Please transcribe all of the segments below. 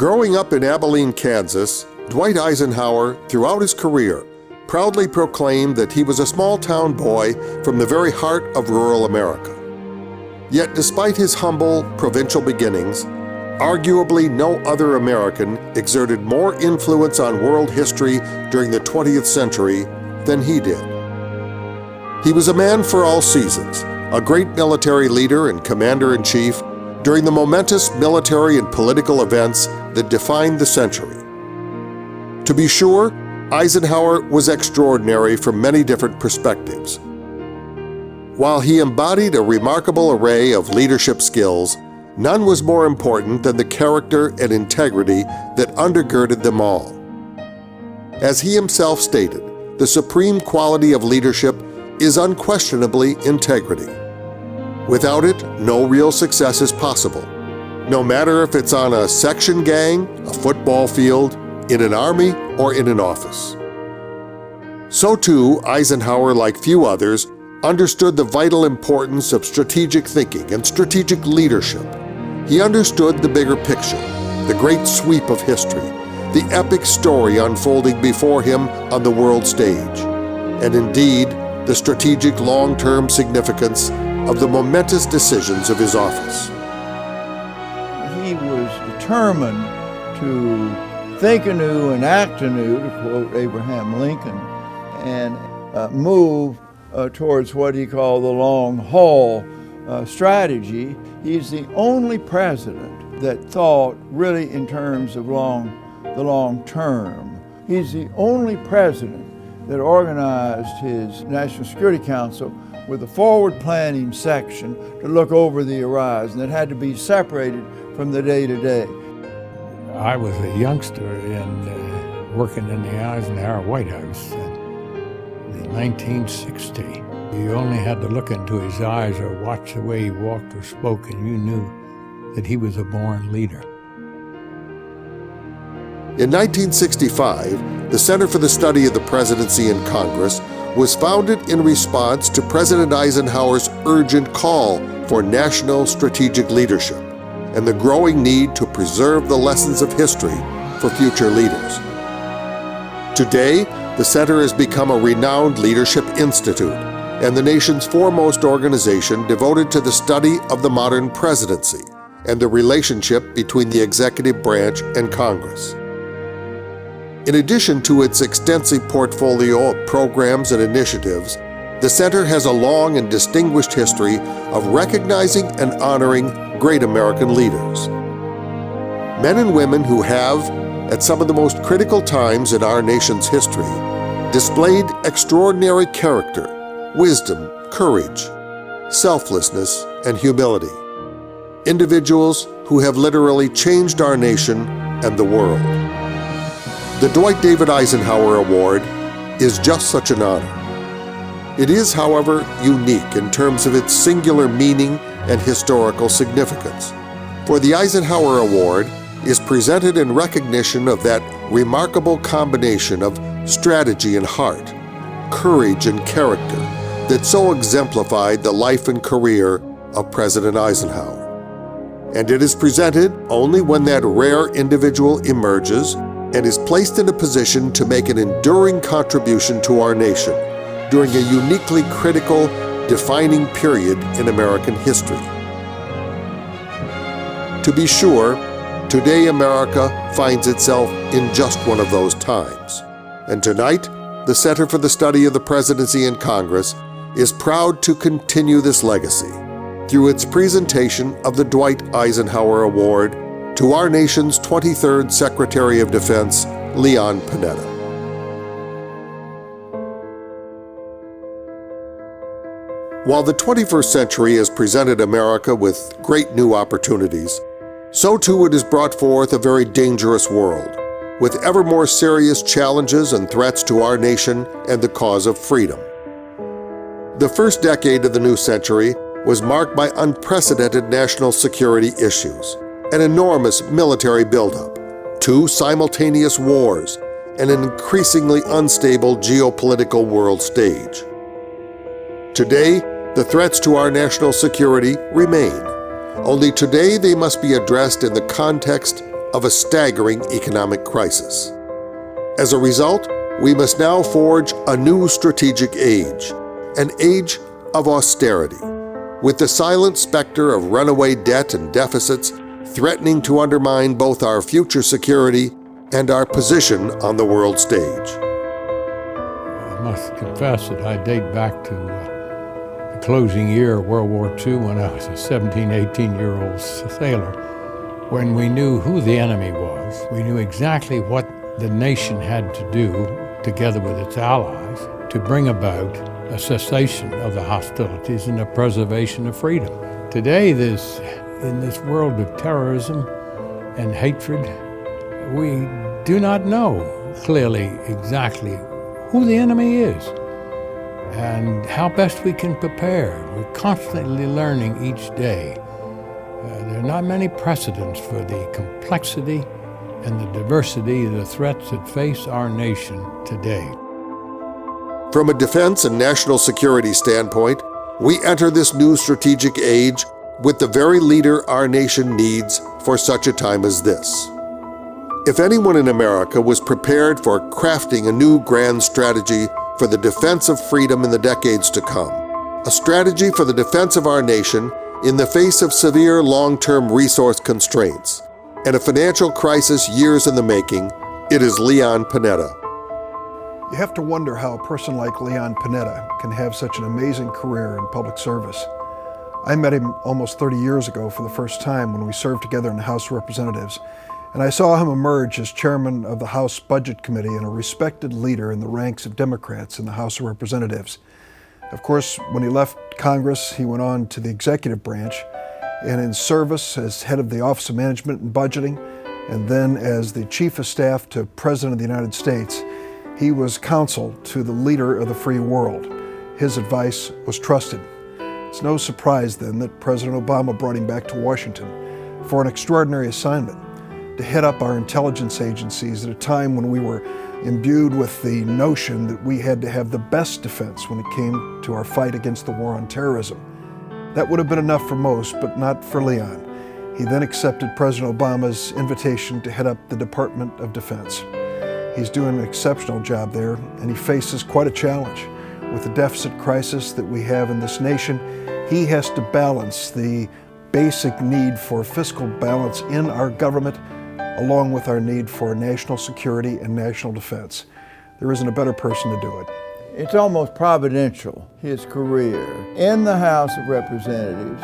Growing up in Abilene, Kansas, Dwight Eisenhower, throughout his career, proudly proclaimed that he was a small-town boy from the very heart of rural America. Yet despite his humble, provincial beginnings, arguably no other American exerted more influence on world history during the 20th century than he did. He was a man for all seasons, a great military leader and commander-in-chief during the momentous military and political events that defined the century. To be sure, Eisenhower was extraordinary from many different perspectives. While he embodied a remarkable array of leadership skills, none was more important than the character and integrity that undergirded them all. As he himself stated, the supreme quality of leadership is unquestionably integrity. Without it, no real success is possible, no matter if it's on a section gang, a football field, in an army, or in an office. So too, Eisenhower, like few others, understood the vital importance of strategic thinking and strategic leadership. He understood the bigger picture, the great sweep of history, the epic story unfolding before him on the world stage, and indeed, the strategic long-term significance of the momentous decisions of his office. He was determined to think anew and act anew, to quote Abraham Lincoln, and move towards what he called the long haul strategy. He's the only president that thought really in terms of the long term. He's the only president that organized his National Security Council with a forward planning section to look over the horizon that had to be separated from the day-to-day. I was a youngster and working in the Eisenhower White House in 1960. You only had to look into his eyes or watch the way he walked or spoke, and you knew that he was a born leader. In 1965, the Center for the Study of the Presidency and Congress was founded in response to President Eisenhower's urgent call for national strategic leadership and the growing need to preserve the lessons of history for future leaders. Today, the center has become a renowned leadership institute and the nation's foremost organization devoted to the study of the modern presidency and the relationship between the executive branch and Congress. In addition to its extensive portfolio of programs and initiatives, the Center has a long and distinguished history of recognizing and honoring great American leaders. Men and women who have, at some of the most critical times in our nation's history, displayed extraordinary character, wisdom, courage, selflessness, and humility. Individuals who have literally changed our nation and the world. The Dwight David Eisenhower Award is just such an honor. It is, however, unique in terms of its singular meaning and historical significance, for the Eisenhower Award is presented in recognition of that remarkable combination of strategy and heart, courage and character that so exemplified the life and career of President Eisenhower. And it is presented only when that rare individual emerges and is placed in a position to make an enduring contribution to our nation during a uniquely critical, defining period in American history. To be sure, today America finds itself in just one of those times. And tonight, the Center for the Study of the Presidency and Congress is proud to continue this legacy through its presentation of the Dwight Eisenhower Award to our nation's 23rd Secretary of Defense, Leon Panetta. While the 21st century has presented America with great new opportunities, so too it has brought forth a very dangerous world, with ever more serious challenges and threats to our nation and the cause of freedom. The first decade of the new century was marked by unprecedented national security issues, an enormous military buildup, 2 simultaneous wars, and an increasingly unstable geopolitical world stage. Today, the threats to our national security remain, only today they must be addressed in the context of a staggering economic crisis. As a result, we must now forge a new strategic age, an age of austerity, with the silent specter of runaway debt and deficits threatening to undermine both our future security and our position on the world stage. I must confess that I date back to the closing year of World War II when I was a 17, 18-year-old sailor, when we knew who the enemy was. We knew exactly what the nation had to do, together with its allies, to bring about a cessation of the hostilities and the preservation of freedom. Today, in this world of terrorism and hatred, we do not know clearly exactly who the enemy is and how best we can prepare. We're constantly learning each day. There are not many precedents for the complexity and the diversity of the threats that face our nation today. From a defense and national security standpoint, we enter this new strategic age with the very leader our nation needs for such a time as this. If anyone in America was prepared for crafting a new grand strategy for the defense of freedom in the decades to come, a strategy for the defense of our nation in the face of severe long-term resource constraints and a financial crisis years in the making, it is Leon Panetta. You have to wonder how a person like Leon Panetta can have such an amazing career in public service. I met him almost 30 years ago for the first time when we served together in the House of Representatives, and I saw him emerge as chairman of the House Budget Committee and a respected leader in the ranks of Democrats in the House of Representatives. Of course, when he left Congress, he went on to the executive branch, and in service as head of the Office of Management and Budgeting, and then as the Chief of Staff to President of the United States, he was counsel to the leader of the free world. His advice was trusted. It's no surprise then that President Obama brought him back to Washington for an extraordinary assignment, to head up our intelligence agencies at a time when we were imbued with the notion that we had to have the best defense when it came to our fight against the war on terrorism. That would have been enough for most, but not for Leon. He then accepted President Obama's invitation to head up the Department of Defense. He's doing an exceptional job there, and he faces quite a challenge. With the deficit crisis that we have in this nation, he has to balance the basic need for fiscal balance in our government along with our need for national security and national defense. There isn't a better person to do it. It's almost providential, his career. In the House of Representatives,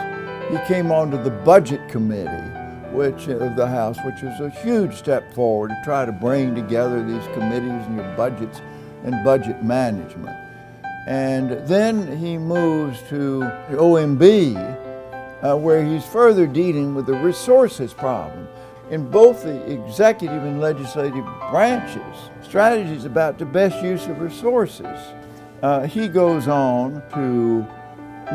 he came onto the Budget Committee of the House, which was a huge step forward to try to bring together these committees and your budgets and budget management. And then he moves to OMB, where he's further dealing with the resources problem in both the executive and legislative branches. Strategies about the best use of resources. He goes on to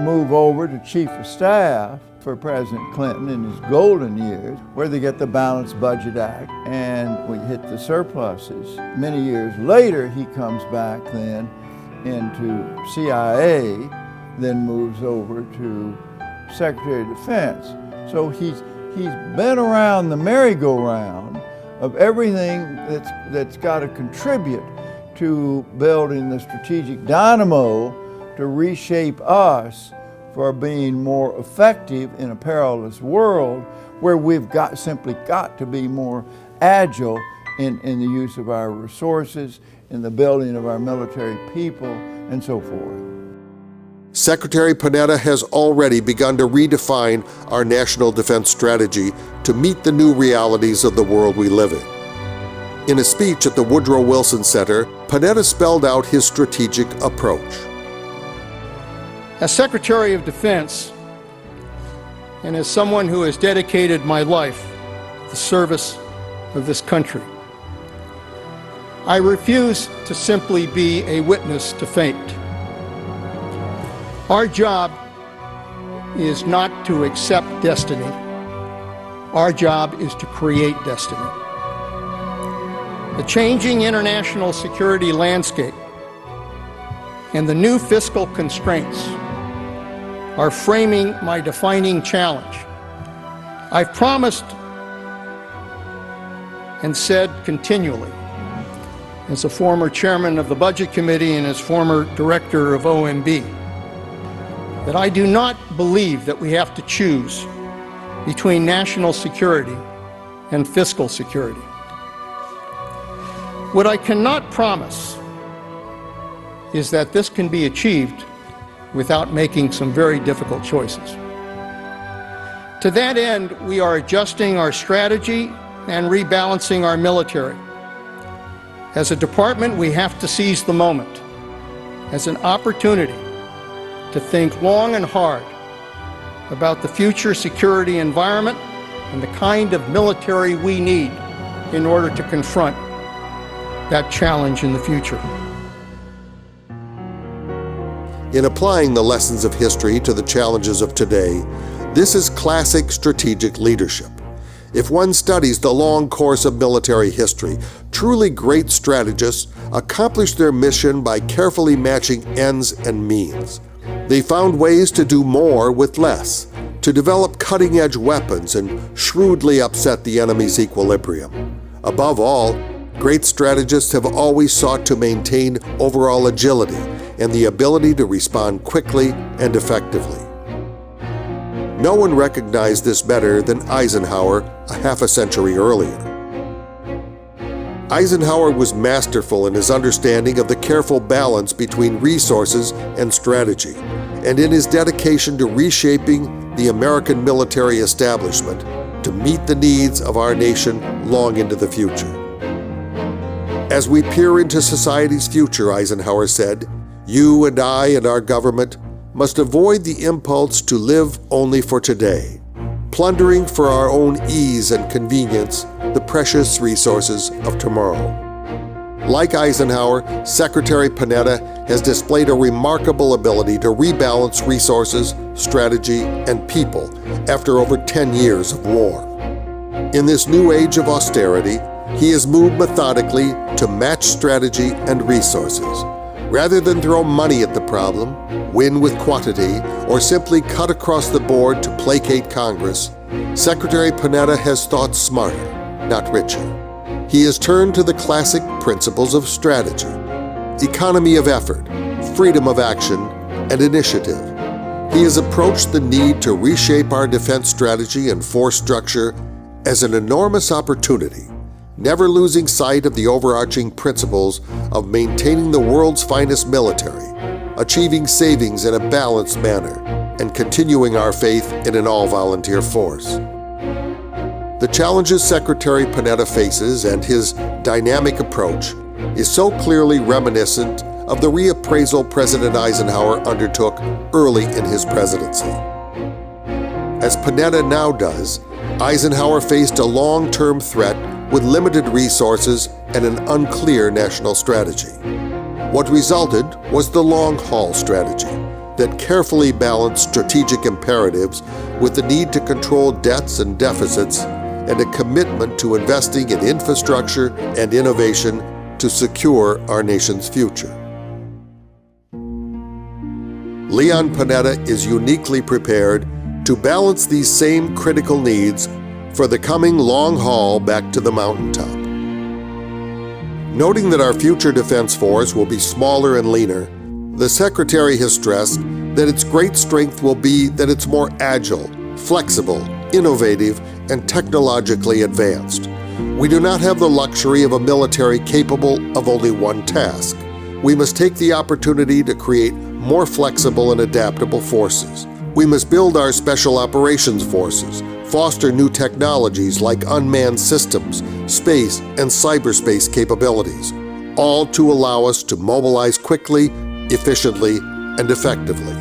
move over to Chief of Staff for President Clinton in his golden years, where they get the Balanced Budget Act and we hit the surpluses. Many years later, he comes back then into CIA, then moves over to Secretary of Defense. So he's been around the merry-go-round of everything that's got to contribute to building the strategic dynamo to reshape us for being more effective in a perilous world where we've simply got to be more agile in the use of our resources, in the building of our military people, and so forth. Secretary Panetta has already begun to redefine our national defense strategy to meet the new realities of the world we live in. In a speech at the Woodrow Wilson Center, Panetta spelled out his strategic approach. As Secretary of Defense, and as someone who has dedicated my life to the service of this country, I refuse to simply be a witness to fate. Our job is not to accept destiny. Our job is to create destiny. The changing international security landscape and the new fiscal constraints are framing my defining challenge. I've promised and said continually, as a former chairman of the Budget Committee and as former director of OMB, that I do not believe that we have to choose between national security and fiscal security. What I cannot promise is that this can be achieved without making some very difficult choices. To that end, we are adjusting our strategy and rebalancing our military. As a department, we have to seize the moment as an opportunity to think long and hard about the future security environment and the kind of military we need in order to confront that challenge in the future. In applying the lessons of history to the challenges of today, this is classic strategic leadership. If one studies the long course of military history, truly great strategists accomplish their mission by carefully matching ends and means. They found ways to do more with less, to develop cutting-edge weapons and shrewdly upset the enemy's equilibrium. Above all, great strategists have always sought to maintain overall agility and the ability to respond quickly and effectively. No one recognized this better than Eisenhower a half a century earlier. Eisenhower was masterful in his understanding of the careful balance between resources and strategy, and in his dedication to reshaping the American military establishment to meet the needs of our nation long into the future. As we peer into society's future, Eisenhower said, "You and I and our government must avoid the impulse to live only for today, plundering for our own ease and convenience the precious resources of tomorrow." Like Eisenhower, Secretary Panetta has displayed a remarkable ability to rebalance resources, strategy, and people after over 10 years of war. In this new age of austerity, he has moved methodically to match strategy and resources. Rather than throw money at the problem, win with quantity, or simply cut across the board to placate Congress, Secretary Panetta has thought smarter, not richer. He has turned to the classic principles of strategy: economy of effort, freedom of action, and initiative. He has approached the need to reshape our defense strategy and force structure as an enormous opportunity, never losing sight of the overarching principles of maintaining the world's finest military, achieving savings in a balanced manner, and continuing our faith in an all-volunteer force. The challenges Secretary Panetta faces and his dynamic approach is so clearly reminiscent of the reappraisal President Eisenhower undertook early in his presidency. As Panetta now does, Eisenhower faced a long-term threat with limited resources and an unclear national strategy. What resulted was the long-haul strategy that carefully balanced strategic imperatives with the need to control debts and deficits and a commitment to investing in infrastructure and innovation to secure our nation's future. Leon Panetta is uniquely prepared to balance these same critical needs for the coming long haul back to the mountaintop. Noting that our future defense force will be smaller and leaner, the Secretary has stressed that its great strength will be that it's more agile, flexible, innovative, and technologically advanced. We do not have the luxury of a military capable of only one task. We must take the opportunity to create more flexible and adaptable forces. We must build our special operations forces, foster new technologies like unmanned systems, space and cyberspace capabilities, all to allow us to mobilize quickly, efficiently, and effectively.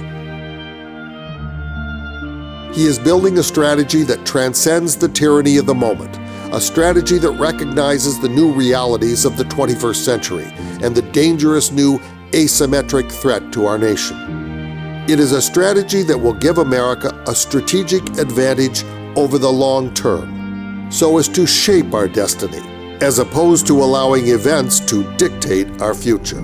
He is building a strategy that transcends the tyranny of the moment, a strategy that recognizes the new realities of the 21st century and the dangerous new asymmetric threat to our nation. It is a strategy that will give America a strategic advantage over the long term, so as to shape our destiny, as opposed to allowing events to dictate our future.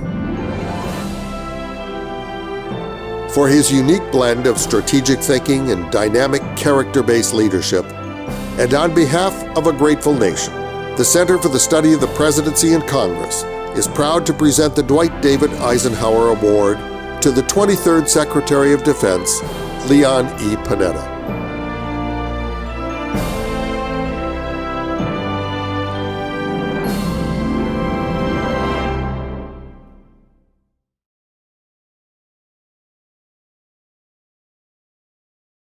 For his unique blend of strategic thinking and dynamic character-based leadership, and on behalf of a grateful nation, the Center for the Study of the Presidency and Congress is proud to present the Dwight David Eisenhower Award to the 23rd Secretary of Defense, Leon E. Panetta.